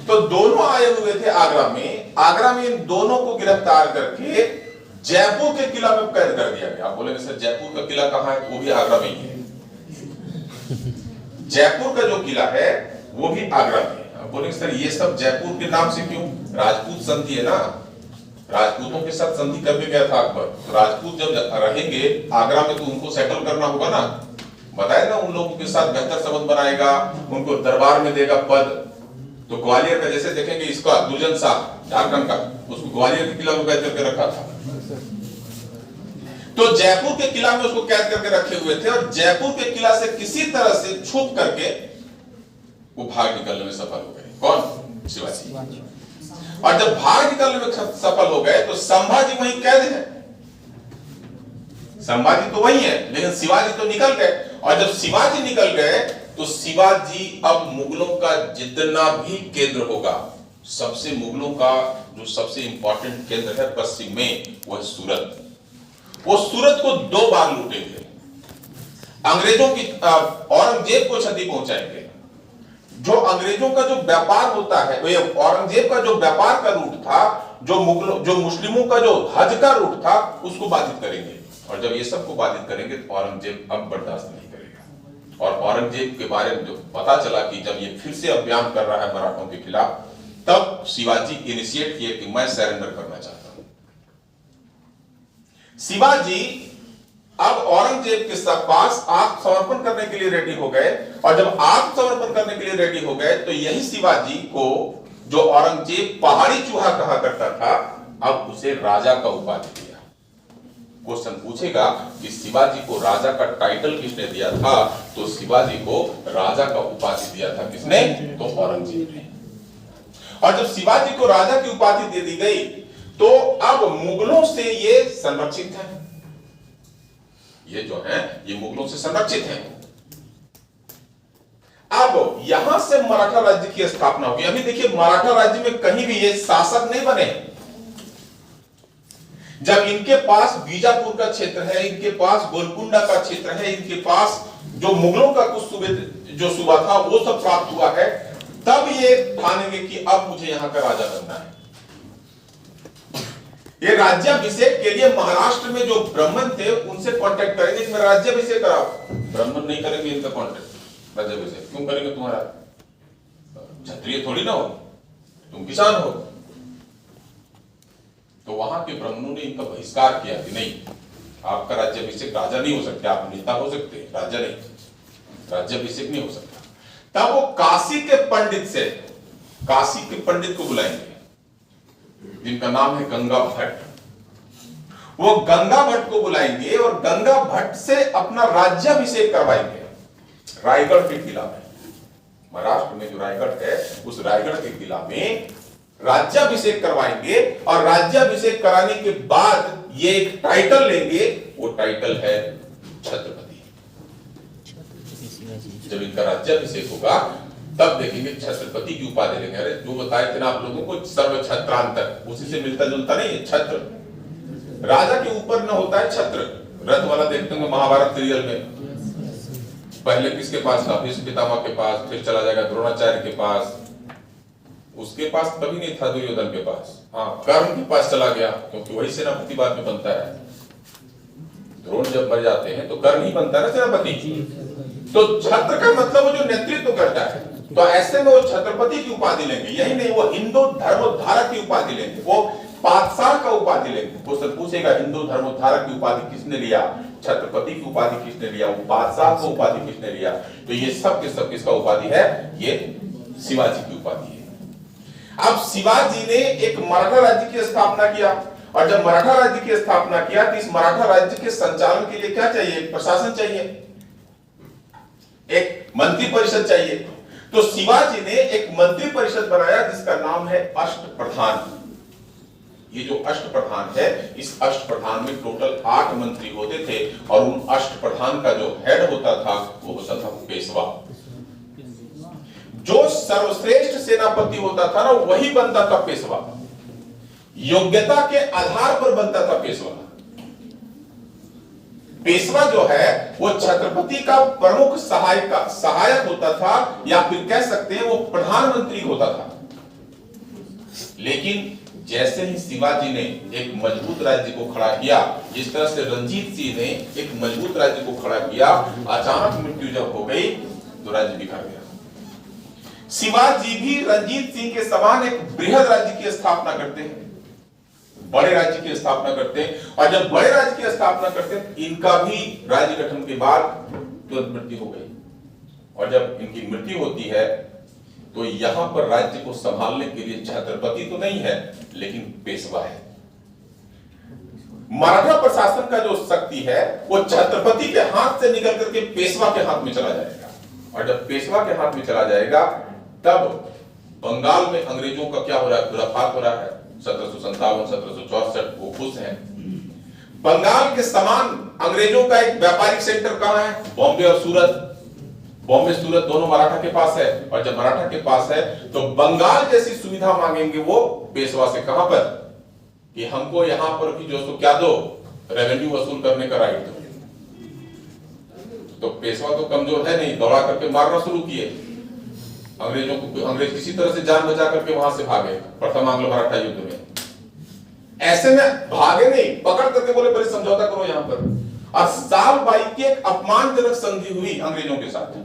तो दोनों आए हुए थे आगरा में। आगरा में इन दोनों को गिरफ्तार करके जयपुर के किला में कैद कर दिया गया। आप बोलेंगे सर जयपुर का किला कहां है? वो भी आगरा में ही है। जयपुर का जो किला है वो भी आगरा में है। आप बोलेंगे सर ये सब जयपुर के नाम से क्यों? राजपूत संधि है ना, राजपूतों के साथ संधि करके गया था अकबर। तो राजपूत जब रहेंगे आगरा में तो उनको सेटल करना होगा ना, बताए ना, उन लोगों के साथ बेहतर संबंध बनाएगा, उनको दरबार में देगा पद। तो ग्वालियर का जैसे देखेंगे, इसका दुर्जन शाह झारखंड का, उसको ग्वालियर के किला में कैद करके रखा था, तो जयपुर के किला में उसको कैद करके रखे हुए थे। और जयपुर के किला से किसी तरह से छुप करके वो भाग निकलने में सफल हो गए। कौन? शिवाजी। और जब भाग निकलने में सफल हो गए तो संभाजी वहीं कैद है। संभाजी तो वही है, लेकिन शिवाजी तो निकल गए। और जब शिवाजी निकल गए तो शिवाजी अब मुगलों का जितना भी केंद्र होगा, सबसे मुगलों का जो सबसे इंपॉर्टेंट केंद्र है पश्चिम में, वह सूरत। वो सूरत को 2 बार लूटेंगे, अंग्रेजों की औरंगजेब को क्षति पहुंचाएंगे। जो अंग्रेजों का जो व्यापार होता है, औरंगजेब का जो व्यापार का रूट था, जो मुस्लिमों का जो हज का रूट था उसको बाधित करेंगे, और जब ये सबको बाधित करेंगे तो औरंगजेब अब बर्दाश्त नहीं करेगा। और औरंगजेब के बारे में जो पता चला कि जब ये फिर से अभियान कर रहा है मराठों के खिलाफ, तब शिवाजी इनिशिएट किए कि मैं सरेंडर करना चाहता हूं। शिवाजी अब औरंगजेब के पास आत्मसमर्पण करने के लिए रेडी हो गए, और जब आत्मसमर्पण करने के लिए रेडी हो गए तो यही शिवाजी को जो औरंगजेब पहाड़ी चूहा कहा करता था, अब उसे राजा का उपाधि दिया। क्वेश्चन पूछेगा कि शिवाजी को राजा का टाइटल किसने दिया था, तो शिवाजी को राजा का उपाधि दिया था किसने, तो औरंगजेब ने। और जब शिवाजी को राजा की उपाधि दे दी गई तो अब मुगलों से ये संरक्षित है, ये जो है ये मुगलों से संरक्षित है। अब यहां से मराठा राज्य की स्थापना होगी। अभी देखिए मराठा राज्य में कहीं भी ये शासक नहीं बने। जब इनके पास बीजापुर का क्षेत्र है, इनके पास गोलकुंडा का क्षेत्र है, इनके पास जो मुगलों का कुछ जो सूबा था वो सब प्राप्त हुआ है, तब ये ठानेंगे कि अब मुझे यहां का राजा बनना है। ये राज्याभिषेक के लिए महाराष्ट्र में जो ब्राह्मण थे उनसे कांटेक्ट करेंगे कि मेरा राज्याभिषेक कराओ। ब्राह्मण नहीं करेंगे इनका कांटेक्ट, राज्याभिषेक क्यों करेंगे, तुम्हारा क्षत्रिय थोड़ी ना हो, तुम किसान हो। तो वहां के ब्राह्मणों ने इनका बहिष्कार किया कि नहीं, आपका राज्याभिषेक, राजा नहीं हो सकते, आप नेता हो सकते हैं, राजा नहीं, राज्याभिषेक नहीं हो सकता। तब वो काशी के पंडित को बुलाएंगे जिनका नाम है गंगा भट्ट। वो गंगा भट्ट को बुलाएंगे और गंगा भट्ट से अपना राज्याभिषेक करवाएंगे रायगढ़ के किला में। महाराष्ट्र में जो रायगढ़ है उस रायगढ़ के किला में राज्याभिषेक करवाएंगे, और राज्याभिषेक कराने के बाद ये एक टाइटल लेंगे, वो टाइटल है छत्रपति। जब इनका राज्याभिषेक होगा तब देखेंगे छत्रपति की उपाधि लेंगे। अरे जो बताए थे ना आप लोगों को सर्व छत्रांतर, उसी से मिलता जुलता नहीं है छत्र। राजा के ऊपर न होता है छत्र। रथ वाला देखते होंगे महाभारत सीरियल में, पहले किसके पास था, भीष्म पितामह के पास, फिर चला जाएगा द्रोणाचार्य के पास, उसके पास कभी नहीं था दुर्योधन के पास, हाँ कर्ण के पास चला गया, क्योंकि वही सेनापति बाद में बनता है। द्रोण जब मर जाते हैं तो कर्ण ही बनता है ना सेनापति। तो छत्र का मतलब वो जो नेतृत्व करता है, तो ऐसे में वो छत्रपति की उपाधि लेंगे। यही नहीं, वो हिंदू धर्मोद्धारक की उपाधि लेंगे, वो पातशाह का उपाधि लेंगे। क्वेश्चन पूछेगा हिंदू धर्मोद्धारक की उपाधि किसने लिया, छत्रपति की उपाधि किसने लिया, वो पातशाह की उपाधि किसने लिया, तो ये सब के सब किसका उपाधि है, ये शिवाजी की उपाधि है। अब शिवाजी ने एक मराठा राज्य की स्थापना किया, और जब मराठा राज्य की स्थापना किया तो इस मराठा राज्य के संचालन के लिए क्या चाहिए, एक प्रशासन चाहिए, एक मंत्री परिषद चाहिए। तो शिवाजी ने एक मंत्री परिषद बनाया जिसका नाम है अष्टप्रधान। ये जो अष्टप्रधान है, इस अष्टप्रधान में टोटल 8 मंत्री होते थे, और उन अष्टप्रधान का जो हेड होता था वो होता था पेशवा। जो सर्वश्रेष्ठ सेनापति होता था ना वही बनता था पेशवा, योग्यता के आधार पर बनता था पेशवा। पेशवा जो है वो छत्रपति का प्रमुख सहायक होता था, या फिर कह सकते हैं वो प्रधानमंत्री होता था। लेकिन जैसे ही शिवाजी ने एक मजबूत राज्य को खड़ा किया, जिस तरह से रंजीत सिंह ने एक मजबूत राज्य को खड़ा किया, अचानक मृत्यु जब हो गई तो राज्य बिखर गया। शिवाजी भी रंजीत सिंह के समान एक बृहद राज्य की स्थापना करते हैं, बड़े राज्य की स्थापना करते हैं। और जब बड़े राज्य की स्थापना करते हैं, इनका भी राज्य गठन के बाद तुरंत मृत्यु हो गई। और जब इनकी मृत्यु होती है तो यहां पर राज्य को संभालने के लिए छत्रपति तो नहीं है, लेकिन पेशवा है। मराठा प्रशासन का जो शक्ति है वो छत्रपति के हाथ से निकल करके पेशवा के हाथ में चला जाएगा, और जब पेशवा के हाथ में चला जाएगा तब बंगाल में अंग्रेजों का क्या हो रहा है, खुराफात हो रहा है। 1757, 1764 वो खुश हैं। बंगाल के समान अंग्रेजों का एक व्यापारिक सेंटर कहां है, बॉम्बे और सूरत। बॉम्बे सूरत दोनों मराठा के पास है, और जब मराठा के पास है तो बंगाल जैसी सुविधा मांगेंगे वो पेशवा से, कहां पर, कि हमको यहां पर भी जो सो क्या दो, रेवेन्यू वसूल करने का राइट दो। तो पेशवा तो कमजोर है नहीं, दौड़ा करके मारना शुरू किए अंग्रेजों को। अंग्रेज किसी तरह से जान बचा करके वहां से भागे प्रथम आंग्लो मराठा युद्ध में। ऐसे में भागे नहीं, पकड़ करके बोले बड़े समझौता करो यहां पर। और साल बाई की एक अपमानजनक संधि हुई अंग्रेजों के साथ।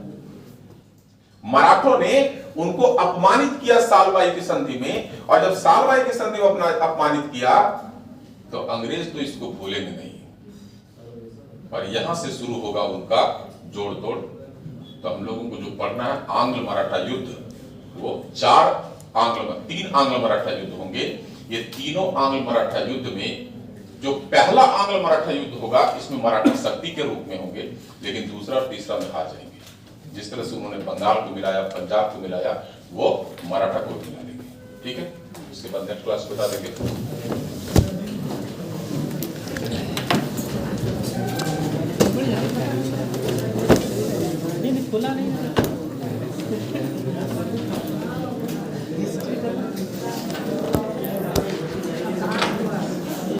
मराठों ने उनको अपमानित किया सालबाई की संधि में, और जब सालबाई की संधि में अपमानित किया तो अंग्रेज तो इसको भूलेंगे नहीं, और यहां से शुरू होगा उनका जोड़ तोड़। तो हम लोगों को जो पढ़ना है आंग्ल मराठा युद्ध, वो तीन आंग्ल मराठा युद्ध होंगे। ये तीनों आंग्ल मराठा युद्ध में जो पहला आंग्ल मराठा युद्ध होगा इसमें मराठा शक्ति के रूप में होंगे, लेकिन दूसरा और तीसरा में हार जाएंगे। जिस तरह से उन्होंने बंगाल को मिलाया, पंजाब को मिलाया, वो मराठा को मिला देंगे। ठीक है, उसके बाद नेक्स्ट क्लास बता देंगे। नहीं खुला नहीं है।